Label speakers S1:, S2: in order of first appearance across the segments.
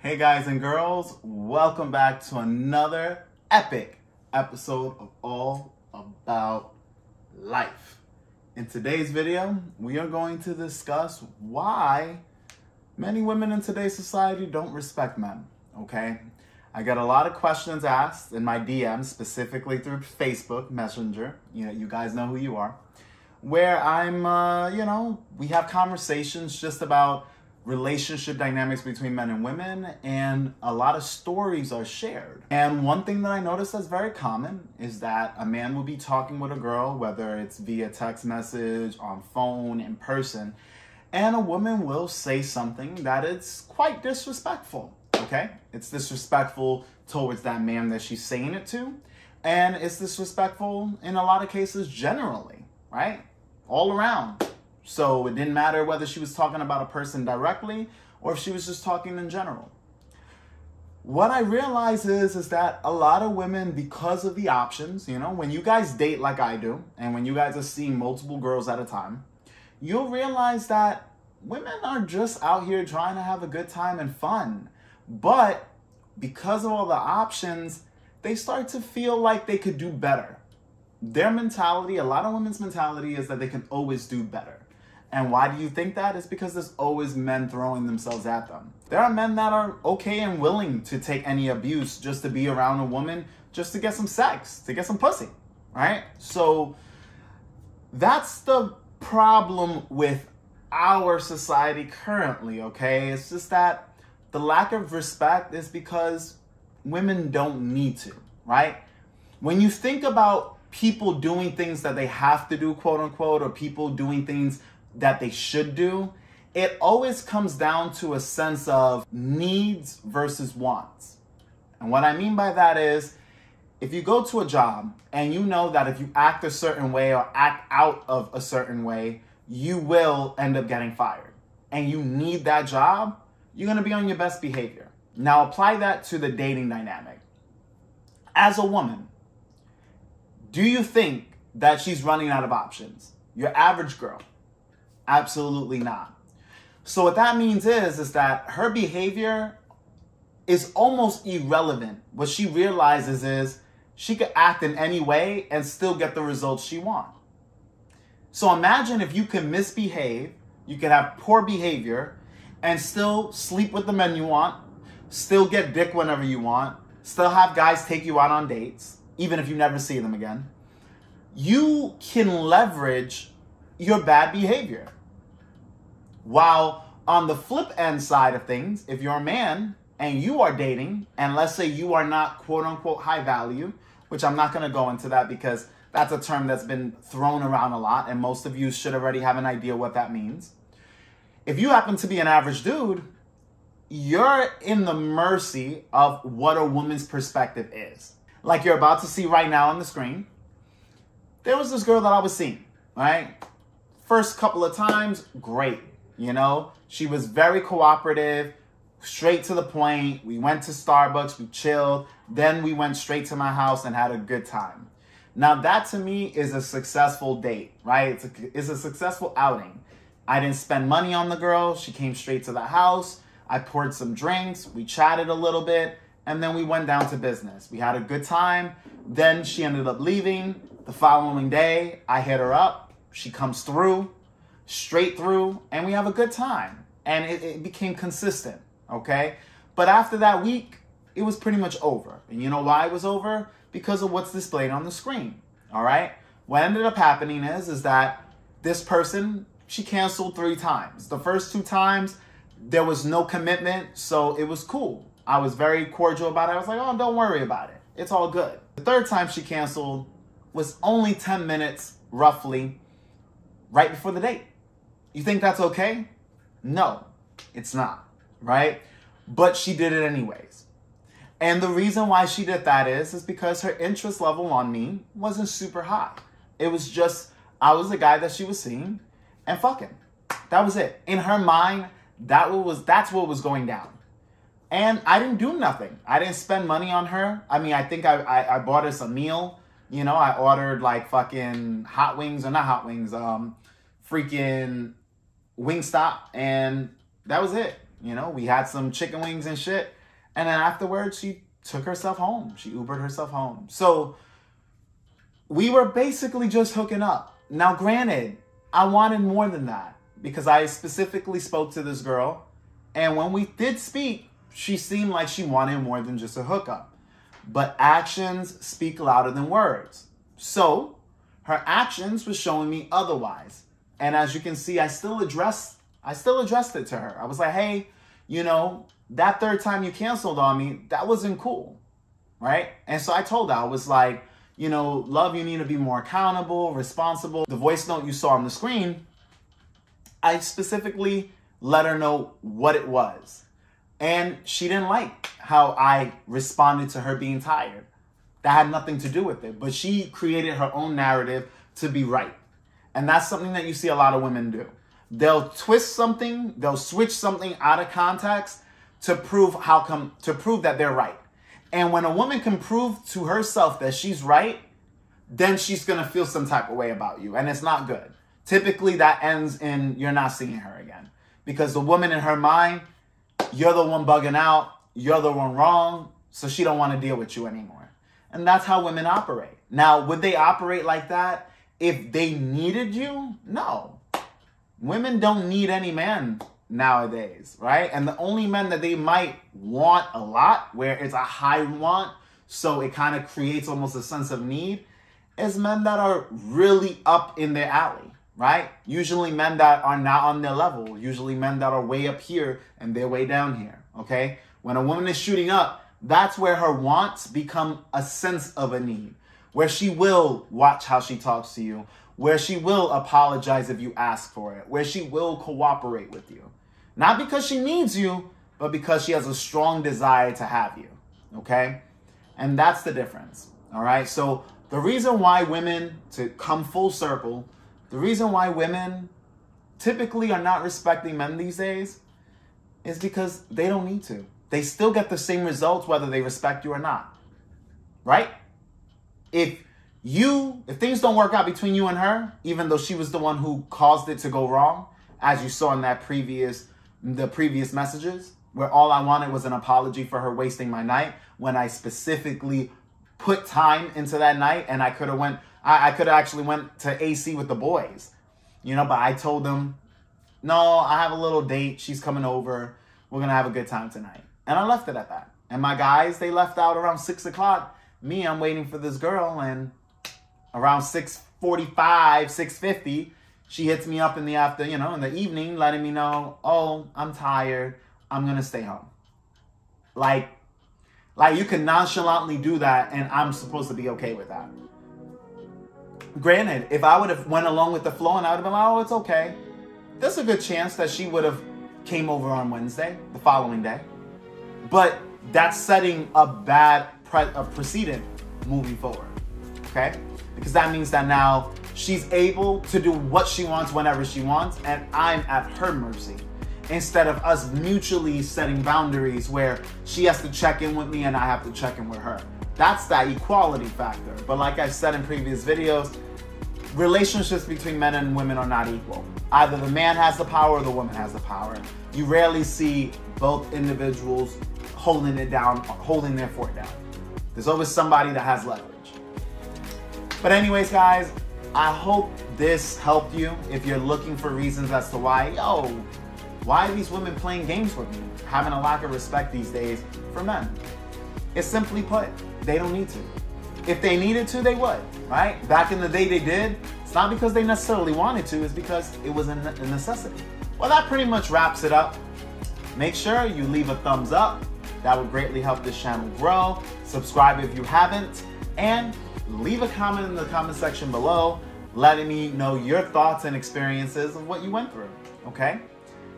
S1: Hey guys and girls, welcome back to another epic episode of All About Life. In today's video, we are going to discuss why many women in today's society don't respect men, okay? I get a lot of questions asked in my DMs, specifically through Facebook Messenger. You guys know who you are. Where I'm, we have conversations just about relationship dynamics between men and women, and a lot of stories are shared. And one thing that I noticed that's very common is that a man will be talking with a girl, whether it's via text message, on phone, in person, and a woman will say something that is quite disrespectful, okay? It's disrespectful towards that man that she's saying it to, and it's disrespectful in a lot of cases generally, right? All around. So it didn't matter whether she was talking about a person directly or if she was just talking in general. What I realize is that a lot of women, because of the options, when you guys date like I do, and when you guys are seeing multiple girls at a time, you'll realize that women are just out here trying to have a good time and fun. But because of all the options, they start to feel like they could do better. Their mentality, a lot of women's mentality, is that they can always do better. And why do you think that? It's because there's always men throwing themselves at them. There are men that are okay and willing to take any abuse just to be around a woman, just to get some sex, to get some pussy, right? So that's the problem with our society currently, okay? It's just that the lack of respect is because women don't need to, right? When you think about people doing things that they have to do, quote unquote, or people doing things that they should do, it always comes down to a sense of needs versus wants. And what I mean by that is, if you go to a job and you know that if you act a certain way or act out of a certain way, you will end up getting fired, and you need that job, you're going to be on your best behavior. Now apply that to the dating dynamic. As a woman, do you think that she's running out of options? Your average girl? Absolutely not. So what that means is that her behavior is almost irrelevant. What she realizes is she could act in any way and still get the results she wants. So imagine if you can misbehave, you can have poor behavior, and still sleep with the men you want, still get dick whenever you want, still have guys take you out on dates, even if you never see them again. You can leverage your bad behavior. While on the flip end side of things, if you're a man and you are dating, and let's say you are not quote unquote high value, which I'm not going to go into that because that's a term that's been thrown around a lot, and most of you should already have an idea what that means. If you happen to be an average dude, you're in the mercy of what a woman's perspective is. Like you're about to see right now on the screen. There was this girl that I was seeing, right? First couple of times, great. She was very cooperative, straight to the point. We went to Starbucks, we chilled. Then we went straight to my house and had a good time. Now that to me is a successful date, right? It's a successful outing. I didn't spend money on the girl. She came straight to the house. I poured some drinks. We chatted a little bit. And then we went down to business. We had a good time. Then she ended up leaving. The following day, I hit her up. She comes through, straight through, and we have a good time. And it became consistent, okay? But after that week, it was pretty much over. And you know why it was over? Because of what's displayed on the screen, all right? What ended up happening is that this person, she canceled 3 times. The first 2 times, there was no commitment, so it was cool. I was very cordial about it. I was like, oh, don't worry about it. It's all good. The 3rd time she canceled was only 10 minutes, roughly, right before the date. You think that's okay? No, it's not, right? But she did it anyways. And the reason why she did that is because her interest level on me wasn't super high. It was just, I was the guy that she was seeing and fucking. That was it. In her mind, that's what was going down. And I didn't do nothing. I didn't spend money on her. I mean, I think I bought us a meal. I ordered like fucking hot wings, or not hot wings, freaking Wingstop, and that was it. You know, we had some chicken wings and shit. And then afterwards, she took herself home. She Ubered herself home. So we were basically just hooking up. Now, granted, I wanted more than that because I specifically spoke to this girl. And when we did speak, she seemed like she wanted more than just a hookup. But actions speak louder than words. So her actions was showing me otherwise. And as you can see, I still addressed it to her. I was like, hey, you know, that third time you canceled on me, that wasn't cool, right? And so I told her, I was like, you know, love, you need to be more accountable, responsible. The voice note you saw on the screen, I specifically let her know what it was. And she didn't like how I responded to her being tired. That had nothing to do with it. But she created her own narrative to be right. And that's something that you see a lot of women do. They'll twist something, they'll switch something out of context to prove that they're right. And when a woman can prove to herself that she's right, then she's gonna feel some type of way about you. And it's not good. Typically that ends in you're not seeing her again. Because the woman in her mind, you're the one bugging out, you're the one wrong, so she don't want to deal with you anymore. And that's how women operate. Now, would they operate like that if they needed you? No. Women don't need any man nowadays, right? And the only men that they might want a lot, where it's a high want, so it kind of creates almost a sense of need, is men that are really up in their alley, right? Usually men that are not on their level. Usually men that are way up here and they're way down here, okay? When a woman is shooting up, that's where her wants become a sense of a need, where she will watch how she talks to you, where she will apologize if you ask for it, where she will cooperate with you. Not because she needs you, but because she has a strong desire to have you, okay? And that's the difference, all right? So the reason why women, to come full circle, the reason why women typically are not respecting men these days is because they don't need to. They still get the same results whether they respect you or not, right? If things don't work out between you and her, even though she was the one who caused it to go wrong, as you saw in the previous messages, where all I wanted was an apology for her wasting my night, when I specifically put time into that night, and I could have actually went to AC with the boys, you know, but I told them, no, I have a little date. She's coming over. We're going to have a good time tonight. And I left it at that. And my guys, they left out around 6 o'clock. Me, I'm waiting for this girl, and around 6:45, 6:50, she hits me up in the evening, letting me know, oh, I'm tired. I'm going to stay home. Like you can nonchalantly do that, and I'm supposed to be okay with that. Granted, if I would have went along with the flow and I would have been like, oh, it's okay, there's a good chance that she would have came over on Wednesday, the following day. But that's setting a bad precedent moving forward, okay? Because that means that now she's able to do what she wants whenever she wants, and I'm at her mercy. Instead of us mutually setting boundaries where she has to check in with me and I have to check in with her. That's that equality factor. But like I've said in previous videos, relationships between men and women are not equal. Either the man has the power or the woman has the power. You rarely see both individuals holding it down, holding their fort down. There's always somebody that has leverage. But anyways, guys, I hope this helped you. If you're looking for reasons as to why are these women playing games with me? Having a lack of respect these days for men. It's simply put, they don't need to. If they needed to, they would, right? Back in the day they did. It's not because they necessarily wanted to, it's because it was a necessity. Well, that pretty much wraps it up. Make sure you leave a thumbs up. That would greatly help this channel grow. Subscribe if you haven't. And leave a comment in the comment section below letting me know your thoughts and experiences of what you went through, okay?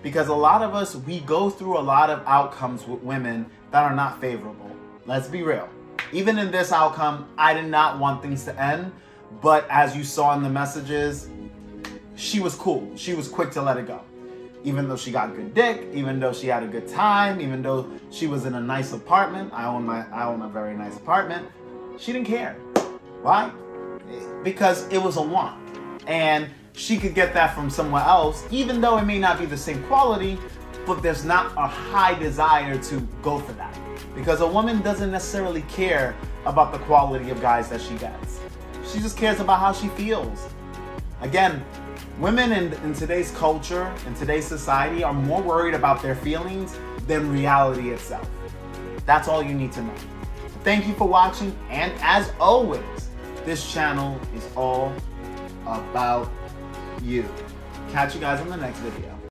S1: Because a lot of us, we go through a lot of outcomes with women that are not favorable. Let's be real. Even in this outcome, I did not want things to end, but as you saw in the messages, she was cool. She was quick to let it go. Even though she got good dick, even though she had a good time, even though she was in a nice apartment, I own a very nice apartment, she didn't care. Why? Because it was a want. And she could get that from somewhere else, even though it may not be the same quality, but there's not a high desire to go for that. Because a woman doesn't necessarily care about the quality of guys that she gets. She just cares about how she feels. Again, women in today's culture, in today's society, are more worried about their feelings than reality itself. That's all you need to know. Thank you for watching, and as always, this channel is all about you. Catch you guys on the next video.